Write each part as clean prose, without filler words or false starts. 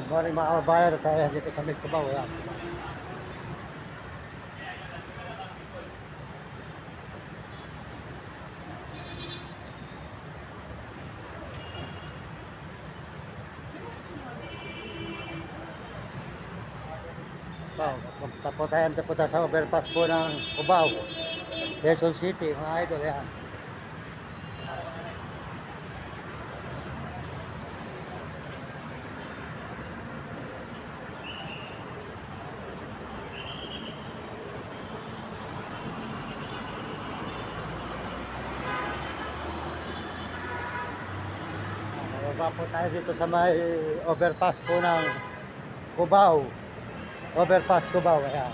Good morning mga kababayan, tayo dito sa Milcubao. Ayan. Punta po tayo sa overpass po ng Cubao, Quezon City mga idol. Ayan. Baba po tayo dito sa may overpass po ng Cubao. Overpass Cubao. Ayan.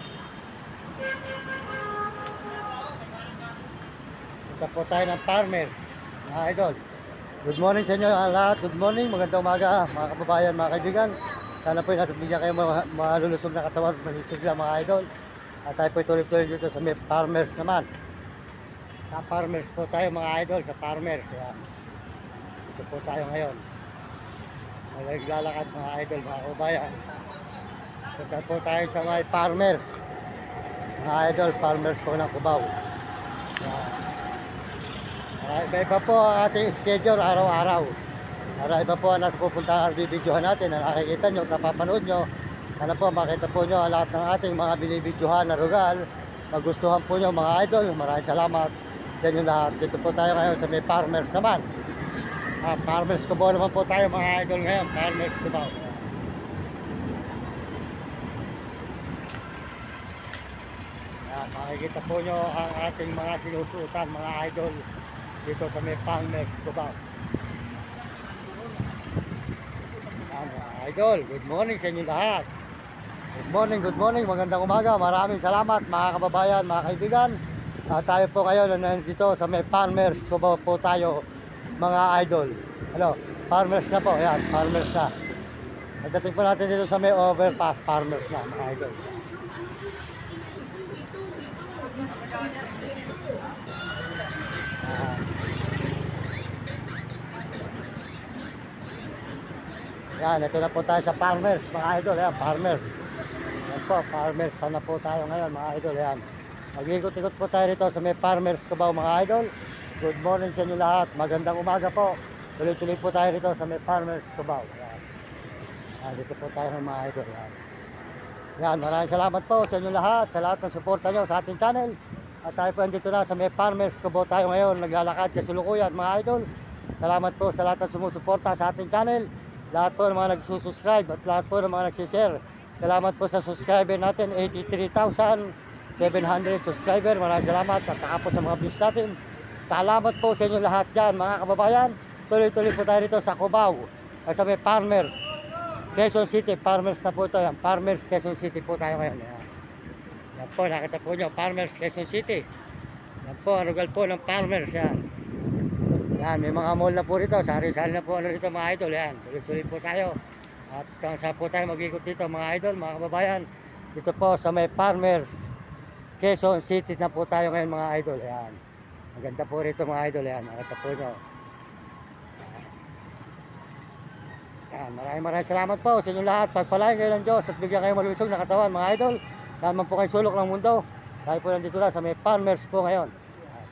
Punta po tayo ng Farmers mga idol. Good morning sa inyo lahat. Good morning, magandang umaga mga kababayan, mga kaibigan. Sana po nasa bigyan kayo malulusog na katawan at masisigla mga idol. At tayo po tuloy-tuloy dito sa may Farmers naman. Sa Farmers po tayo mga idol, sa Farmers. Ayan. Dito po tayo ngayon. Naglalakad mga idol, mga kababayan. Punta po tayo sa may Farmers. Mga idol, Farmers po ng Cubao. Iba po ang ating schedule araw-araw. Iba po ang pupunta ang bibidyohan natin na nakikita nyo, napapanood nyo. Sana po makita po nyo lahat ng ating mga binibidyohan na lugar. Magustuhan po nyo mga idol. Maraming salamat sa inyo lahat. Dito po tayo ngayon sa may Farmers naman. Farmers Cubao naman po tayo mga idol ngayon. Farmers Cubao. Makikita po nyo ang ating mga sinusutan mga idol dito sa may Farmers Cubao. Mga idol, good morning sa inyo lahat. Good morning, magandang umaga. Maraming salamat mga kababayan, mga kaibigan. Tayo po kayo nandito sa may Farmers Cubao po tayo mga idol. Hello, Farmers na po, yan, Farmers na. Nagdating po natin dito sa may overpass, Farmers na mga idol. Yan, ito na po tayo sa Farmers mga idol. Yan, Farmers. Yan po, Farmers na po tayo ngayon mga idol. Yan. Mag-ikot-ikot po tayo rito sa may Farmers Cubao mga idol. Good morning sa inyo lahat. Magandang umaga po. Tuloy-tuloy po tayo rito sa may Farmers Cubao. Yan. Yan, dito po tayo mga idol. Yan. Yan, maraming salamat po sa inyo lahat. Sa lahat ng suporta nyo sa ating channel. At tayo po andito na sa may Farmers Cubao tayo ngayon. Naglalakad sa Sulukuyan mga idol. Salamat po sa lahat ng sumusuporta sa ating channel. Lahat po ng mga nagsusubscribe at lahat po ng mga nagsishare. Salamat po sa subscriber natin, 83,700 subscriber. Maraming salamat at saka po sa mga views natin. Salamat po sa inyo lahat dyan mga kababayan. Tuloy-tuloy po tayo rito sa Cubao. Sa may Farmers, Quezon City. Farmers na po ito. Yan. Farmers, Quezon City po tayo ngayon. Yan po, nakita po nyo. Farmers, Quezon City. Yan po, ang lugar po ng Farmers. Yan. Yan, may mga mall na po rito. Sari-sari na po ano rito mga idol. Yan, tuloy-tuloy po tayo. At saan po tayo mag-ikot dito mga idol, mga kababayan. Dito po sa may Farmers, Quezon City na po tayo ngayon mga idol. Yan. Maganda po rito mga idol. Yan, nakita po nyo. Yan, maraming salamat po sa inyo lahat. Pagpalain kayo ng Diyos at bigyan kayo malusog na katawan mga idol. Saan man po kayo sulok ng mundo. Tayo po nandito na sa may Farmers po ngayon. Yan.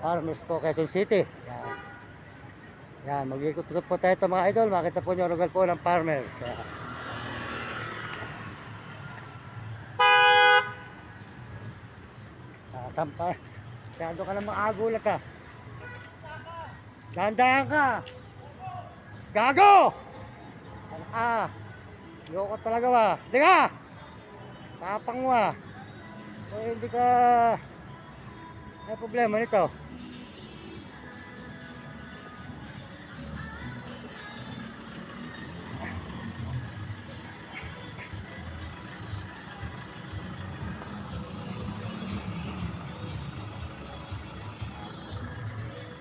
Farmers po, Quezon City. Yan. Yan, mag-ikot-ikot po tayo ito mga idol. Makita po nyo lugar po ng Farmers. Yan. Sampay. Masyado ka na maagulat ka. Dahan-dahan ka. Gago! Loko talaga ba? Hindi ka! Tapang mo ah. So hindi ka... May problema nito.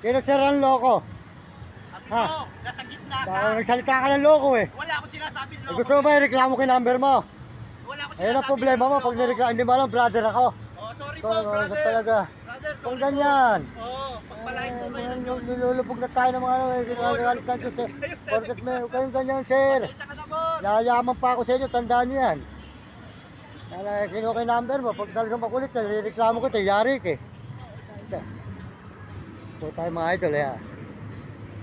Sino sira ng loko? Ha? Nasa gitna ka. Baka nagsalita ka ng loko eh. Wala akong sinasabing loko. Gusto mo ba i-reklamo ko yung number mo? Wala akong Ayun sinasabing ang problema mo pag nireklamo. Hindi mo alam, brother ako. Oh, sorry So, po, brother. talaga. Brother, Kung sorry ganyan. po. Oh, pagpalain po kayo ng Diyos. Nilulubog na tayo ng mga ano. Ginagalit ng Diyos eh. Porket may kayong ganyan, sir. Isa ka na po. yayaman pa ako sa inyo, tandaan nyo yan. Kinuha ko yung number mo, pag talagang makulit, reklamo ko, yari ka eh. Po tayo mga idol, ya.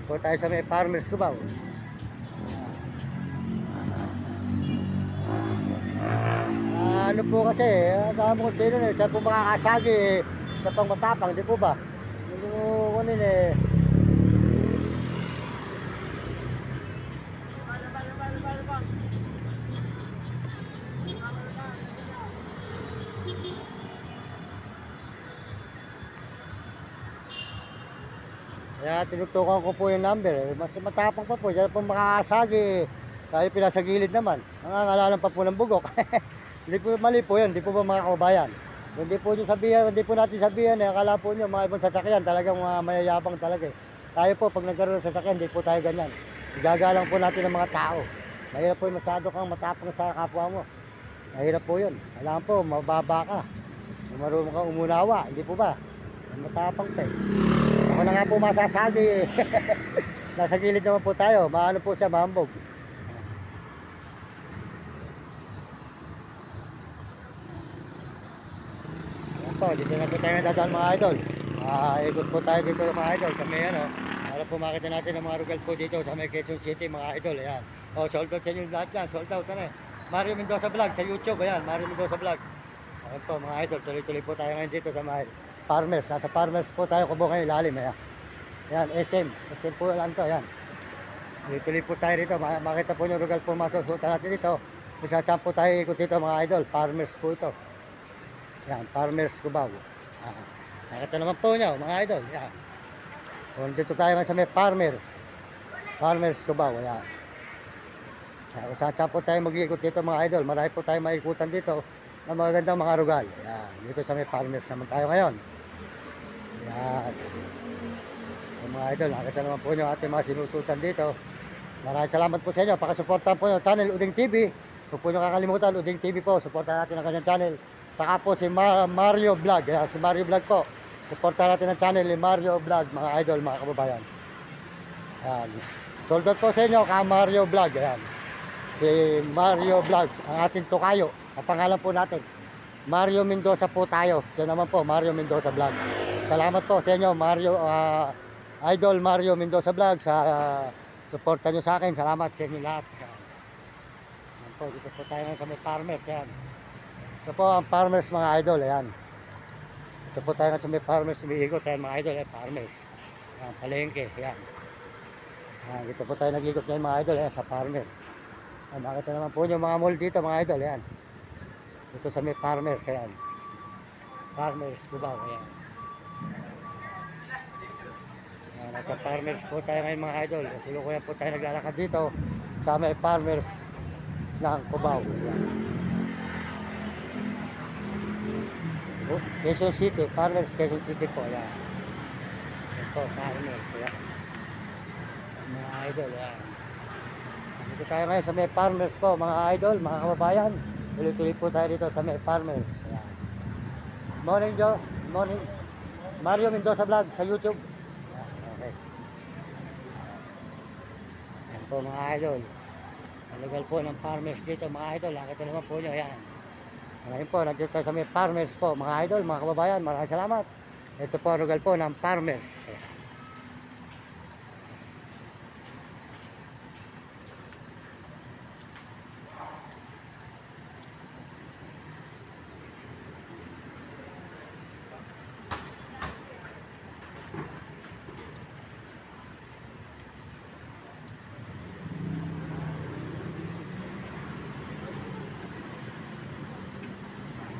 Po tayo sa may farmers ko ba? Ano po kasi, alam ko sino eh, siya po makakasagi eh, siya pang matapang, di po ba? Hindi mo kunin eh. Kaya tinutukan ko po yung number eh. Mas matapang pa po, siya po makakasagi eh. Tayo pinasa gilid naman, nangangalanan pa po ng bugok. Hindi po mali po yun, hindi po ba mga kababayan? Hindi po nyo sabihan, hindi po natin sabihan eh, akala po nyo mga ibang sasakyan talagang mga mayayabang talaga eh. Tayo po pag nagkaroon ng sasakyan, hindi po tayo ganyan. Igagalang po natin ng mga tao. Mahirap po yung masyado kang matapang sa kapwa mo. Mahirap po yun. Kailangan po, mababa ka. Marunong kang umunawa, hindi po ba? Matapang pa eh. Ako na nga po masasagi eh. Nasa gilid naman po tayo, maano po siya, mahambog. Dito na po tayo dadaan mga idol. Ikot po tayo dito mga idol sa may ano. Para po makita natin ang mga rugal po dito sa may Quezon City mga idol. Ayan. O, sold out sa inyo lahat yan. Sold out na eh. Mario Mendoza Vlog sa YouTube. Ayan, Mario Mendoza Vlog. Ayan po mga idol. Tuloy-tuloy po tayo ngayon dito sa mga farmers. Nasa farmers po tayo kubo ngayon ilalim. Ayan. Ayan, SM. SM po lang to. Ayan. Tuloy-tuloy po tayo dito. Makita po yung rugal po masusutan natin dito. Isa-champ po tayo ikot dito mga idol. Farmers po ito. Yan, farmers Cubao. Nakita naman po nyo, mga idol. Yan. Kung dito tayo sa may farmers. Farmers Cubao. Yan. Kung saan po tayo mag-iikot dito mga idol. Marami po tayo maikutan dito ng mga gandang mga rugal. Yan. Dito sa may farmers naman tayo ngayon. Yan. Yung mga idol, nakita naman po nyo ating mga sinusutan dito. Maraming salamat po sa inyo. Pakisuportahan po yung channel Uding TV. Huwag po nyo kakalimutan, Uding TV po. Suportahan natin ang kanyang channel. Saka po si Mario Vlog. Ayan, si Mario Vlog po. Suportahan natin ang channel ni Mario Vlog, mga idol, mga kababayan. Ayan. Sold out po sa inyo, ka Mario Vlog. Ayan. Si Mario Vlog, ang ating tukayo. Ang pangalan po natin. Mario Mendoza po tayo. Siya naman po, Mario Mendoza Vlog. Salamat po sa inyo, Mario, Idol Mario Mendoza Vlog, sa suporta nyo sa akin. Salamat sa inyo lahat. Ayan po, dito po tayo sa may farmers. Ayan. Ito po ang farmers mga idol, ayan. Ito po tayo sa may farmers, umiikot tayo mga idol, farmers. Ayan, palengke, ayan. Ayan, dito po tayo nag-ikot ngayon mga idol, ayan, sa farmers. Ayan, makita naman po yung mga mall dito mga idol, ayan. Dito sa may farmers, ayan. Farmers, Cubao, ayan. Ayan, at sa farmers po tayo ngayon mga idol. Sulukuyan po tayo naglalakad dito sa may farmers ng Cubao, ayan. Quezon City, farmers Quezon City po, yan. Ito, farmers, yan. Mga idol, yan. Dito tayo ngayon sa may farmers po, mga idol, mga kababayan. Tuloy-tuloy po tayo dito sa may farmers, yan. Morning, Joe. Morning. Mario Mendoza Vlog sa YouTube. Yan, okay. Yan po mga idol. Ang lugar po ng farmers dito, mga idol. Nakita naman po nyo, yan. Ngayon po, nandito tayo sa may farmers po, mga idol, mga kababayan, maraming salamat. Ito po ang lugar po ng farmers.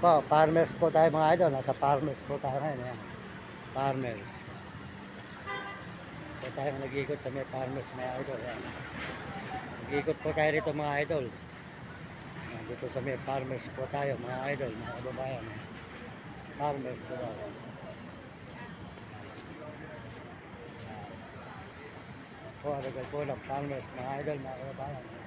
Po, farmers po tayo mga idol. Nasa farmers po tayo ngayon. Ayan. Farmers. Po tayo nag-ikot sa may farmers mga idol. Ayan. Nag-ikot po tayo rito mga idol. Ayan, dito sa may farmers po tayo mga idol, mga kababayan. Farmers po tayo. Po, agad po ng farmers mga idol, mga kababayan.